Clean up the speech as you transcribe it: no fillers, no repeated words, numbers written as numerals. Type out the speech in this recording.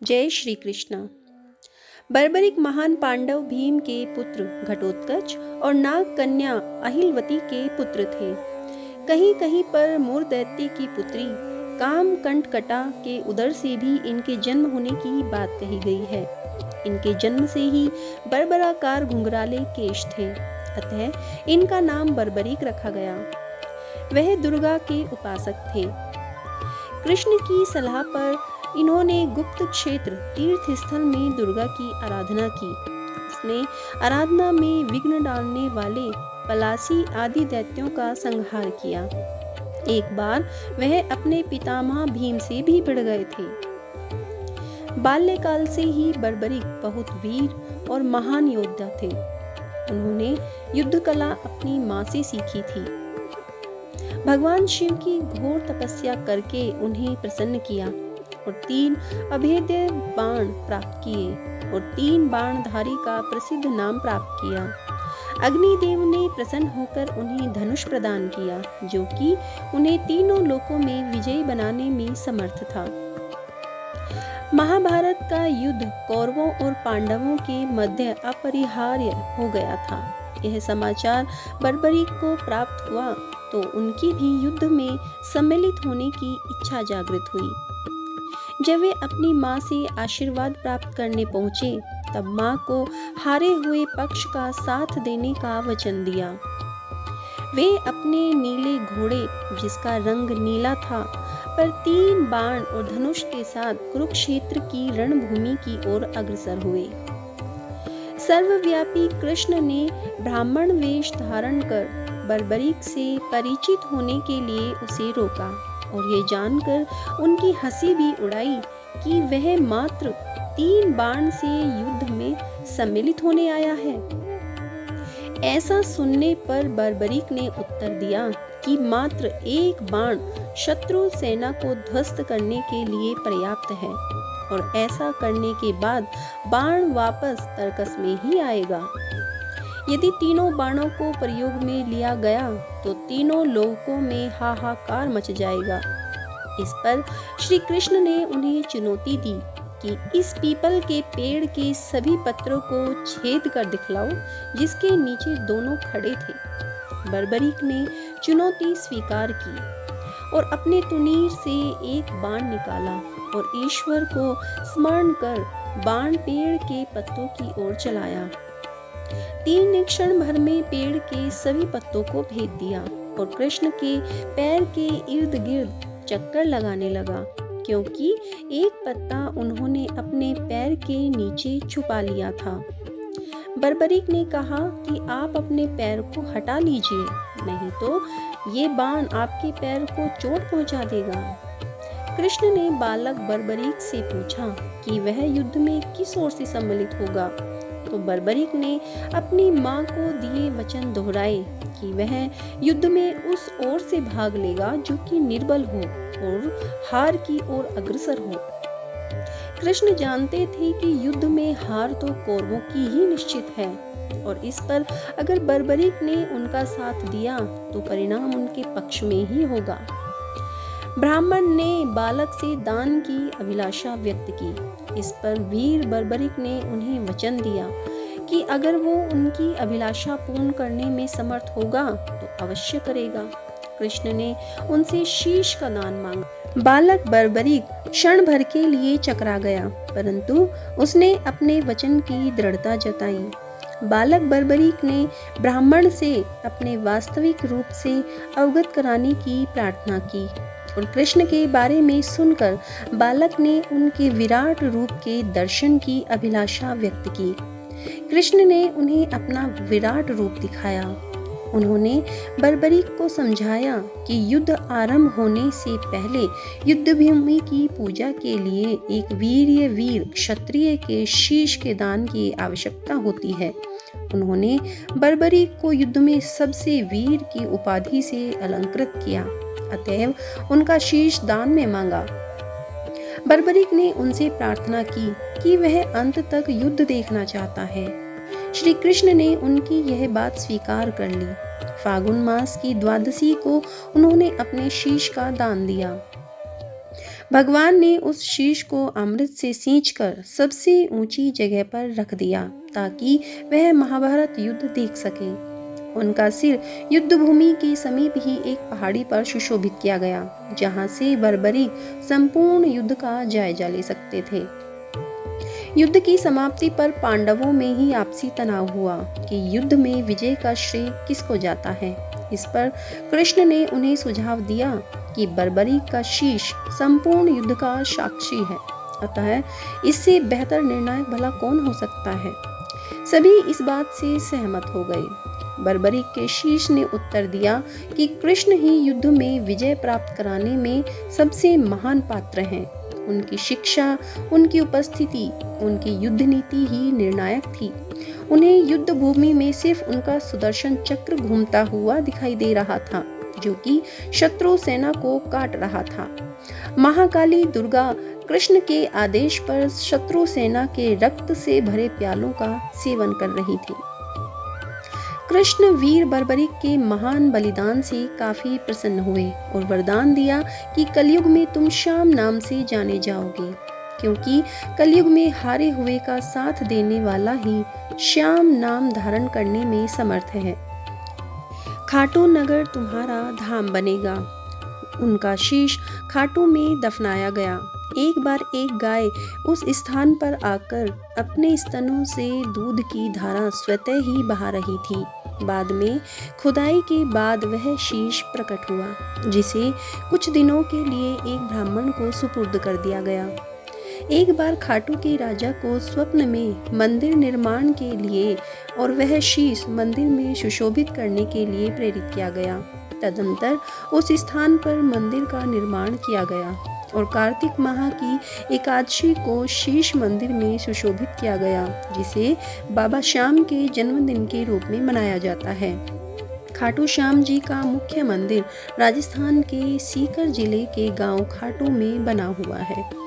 जय श्री कृष्ण। बर्बरिक महान पांडव भीम के पुत्र घटोत्कच और नाग कन्या अहिलवती के पुत्र थे। कहीं कहीं पर मूर दैत्य की पुत्री कामकंटकटा के उदर से भी इनके जन्म होने की बात कही गई है। इनके जन्म से ही बर्बराकार घुंघराले केश थे, अतः इनका नाम बर्बरीक रखा गया। वह दुर्गा के उपासक थे। कृष्ण की सलाह पर इन्होंने गुप्त क्षेत्र तीर्थ स्थल में दुर्गा की आराधना की। उसने आराधना में विघ्न डालने वाले पलासी आदि दैत्यों का संहार किया। एक बार वह अपने पितामह भीम से भी भिड़ गए थे। बाल्यकाल से ही बर्बरीक बहुत वीर और महान योद्धा थे। उन्होंने युद्ध कला अपनी माँ से सीखी थी। भगवान शिव की घोर तपस्या करके उन्हें प्रसन्न किया और 3 अभेद्य बाण प्राप्त किए और 3 बाणधारी का प्रसिद्ध नाम प्राप्त किया। अग्निदेव ने प्रसन्न होकर उन्हें धनुष प्रदान किया, जो कि उन्हें तीनों लोकों में विजयी बनाने में समर्थ था। महाभारत का युद्ध कौरवों और पांडवों के मध्य अपरिहार्य हो गया था। यह समाचार बर्बरीक को प्राप्त हुआ तो उनकी भी युद्ध में सम्मिलित होने की इच्छा जागृत हुई। जब वे अपनी माँ से आशीर्वाद प्राप्त करने पहुँचे, तब माँ को हारे हुए पक्ष का साथ देने का वचन दिया। वे अपने नीले घोड़े, जिसका रंग नीला था, पर 3 बाण और धनुष के साथ कुरुक्षेत्र की रणभूमि की ओर अग्रसर हुए। सर्वव्यापी कृष्ण ने ब्राह्मण वेश धारण कर बर्बरीक से परिचित होने के लिए उसे रोका और ये जानकर उनकी हंसी भी उड़ाई कि वह मात्र 3 बाण से युद्ध में सम्मिलित होने आया है। ऐसा सुनने पर बर्बरीक ने उत्तर दिया कि मात्र 1 बाण शत्रु सेना को ध्वस्त करने के लिए पर्याप्त है और ऐसा करने के बाद बाण वापस तर्कस में ही आएगा। यदि तीनों बाणों को प्रयोग में लिया गया तो तीनों लोकों में हाहाकार मच जाएगा। इस पर श्री कृष्ण ने उन्हें चुनौती दी कि इस पीपल के पेड़ के सभी पत्रों को छेद कर दिखलाओ जिसके नीचे दोनों खड़े थे। बर्बरीक ने चुनौती स्वीकार की और अपने तुनीर से एक बाण निकाला और ईश्वर को स्मरण कर बाण पेड़ के पत्तों की ओर चलाया। 3 क्षण भर में पेड़ के सभी पत्तों को भेद दिया और कृष्ण के पैर के इर्द गिर्द चक्कर लगाने लगा, क्योंकि एक पत्ता उन्होंने अपने पैर के नीचे छुपा लिया था। बर्बरीक ने कहा कि आप अपने पैर को हटा लीजिए, नहीं तो ये बाण आपके पैर को चोट पहुंचा देगा। कृष्ण ने बालक बर्बरीक से पूछा कि वह युद्ध में किस ओर से सम्मिलित होगा, तो बर्बरीक ने अपनी माँ को दिए वचन दोहराए कि वह युद्ध में उस ओर से भाग लेगा जो कि निर्बल हो और हार की ओर अग्रसर हो। कृष्ण जानते थे कि युद्ध में हार तो कौरवों की ही निश्चित है और इस पर अगर बर्बरीक ने उनका साथ दिया तो परिणाम उनके पक्ष में ही होगा। ब्राह्मण ने बालक से दान की अभिलाषा व्यक्त की। इस पर वीर बर्बरीक ने उन्हें वचन दिया कि अगर वो उनकी अभिलाषा पूर्ण करने में समर्थ होगा तो अवश्य करेगा। कृष्ण ने उनसे शीश का दान मांगा। बालक बर्बरीक क्षण भर के लिए चकरा गया, परंतु उसने अपने वचन की दृढ़ता जताई। बालक बर्बरीक ने ब्राह्मण से अपने वास्तविक रूप से अवगत कराने की प्रार्थना की और कृष्ण के बारे में सुनकर बालक ने उनके विराट रूप के दर्शन की अभिलाषा व्यक्त की। कृष्ण ने उन्हें अपना विराट रूप दिखाया। उन्होंने बर्बरीक को समझाया कि युद्ध आरंभ होने से पहले युद्धभूमि की पूजा के लिए एक वीर क्षत्रिय के शीश के दान की आवश्यकता होती है। उन्होंने बर्बरीक को युद्ध में सबसे वीर की उपाधि से अलंकृत किया, अतएव उनका शीश दान में मांगा। बर्बरीक ने उनसे प्रार्थना की कि वह अंत तक युद्ध देखना चाहता है। श्री कृष्ण ने उनकी यह बात स्वीकार कर ली। फागुन मास की द्वादशी को उन्होंने अपने शीश का दान दिया। भगवान ने उस शीश को अमृत से सींचकर सबसे ऊंची जगह पर रख दिया ताकि वह महाभारत युद्ध देख सके। उनका सिर युद्ध भूमि के समीप ही एक पहाड़ी पर सुशोभित किया गया, जहां से बर्बरीक संपूर्ण युद्ध का जायजा ले सकते थे। युद्ध की समाप्ति पर पांडवों में ही आपसी तनाव हुआ कि युद्ध में विजय का श्रेय किसको जाता है। इस पर कृष्ण ने उन्हें सुझाव दिया कि बर्बरीक का शीश संपूर्ण युद्ध का साक्षी है, अतः इससे बेहतर निर्णायक भला कौन हो सकता है। सभी इस बात से सहमत हो गए। बर्बरीक के शीश ने उत्तर दिया कि कृष्ण ही युद्ध में विजय प्राप्त कराने में सबसे महान पात्र हैं। उनकी शिक्षा, उनकी उपस्थिति, उनकी युद्ध नीति ही निर्णायक थी। उन्हें युद्ध भूमि में सिर्फ उनका सुदर्शन चक्र घूमता हुआ दिखाई दे रहा था, जो कि शत्रु सेना को काट रहा था। महाकाली दुर्गा कृष्ण के आदेश पर शत्रु सेना के रक्त से भरे प्यालों का सेवन कर रही थी। कृष्ण वीर बर्बरीक के महान बलिदान से काफी प्रसन्न हुए और वरदान दिया कि कलयुग में तुम श्याम नाम से जाने जाओगे, क्योंकि कलयुग में हारे हुए का साथ देने वाला ही श्याम नाम धारण करने में समर्थ है। खाटू नगर तुम्हारा धाम बनेगा। उनका शीश खाटू में दफनाया गया। एक बार एक गाय उस स्थान पर आकर अपने स्तनों से दूध की धारा स्वतः ही बहा रही थी। बाद में खुदाई के बाद वह शीश प्रकट हुआ, जिसे कुछ दिनों के लिए एक ब्राह्मण को सुपुर्द कर दिया गया। एक बार खाटू के राजा को स्वप्न में मंदिर निर्माण के लिए और वह शीश मंदिर में सुशोभित करने के लिए प्रेरित किया गया। तदंतर उस स्थान पर मंदिर का निर्माण किया गया और कार्तिक माह की एकादशी को शीश मंदिर में सुशोभित किया गया, जिसे बाबा श्याम के जन्मदिन के रूप में मनाया जाता है। खाटू श्याम जी का मुख्य मंदिर राजस्थान के सीकर जिले के गांव खाटू में बना हुआ है।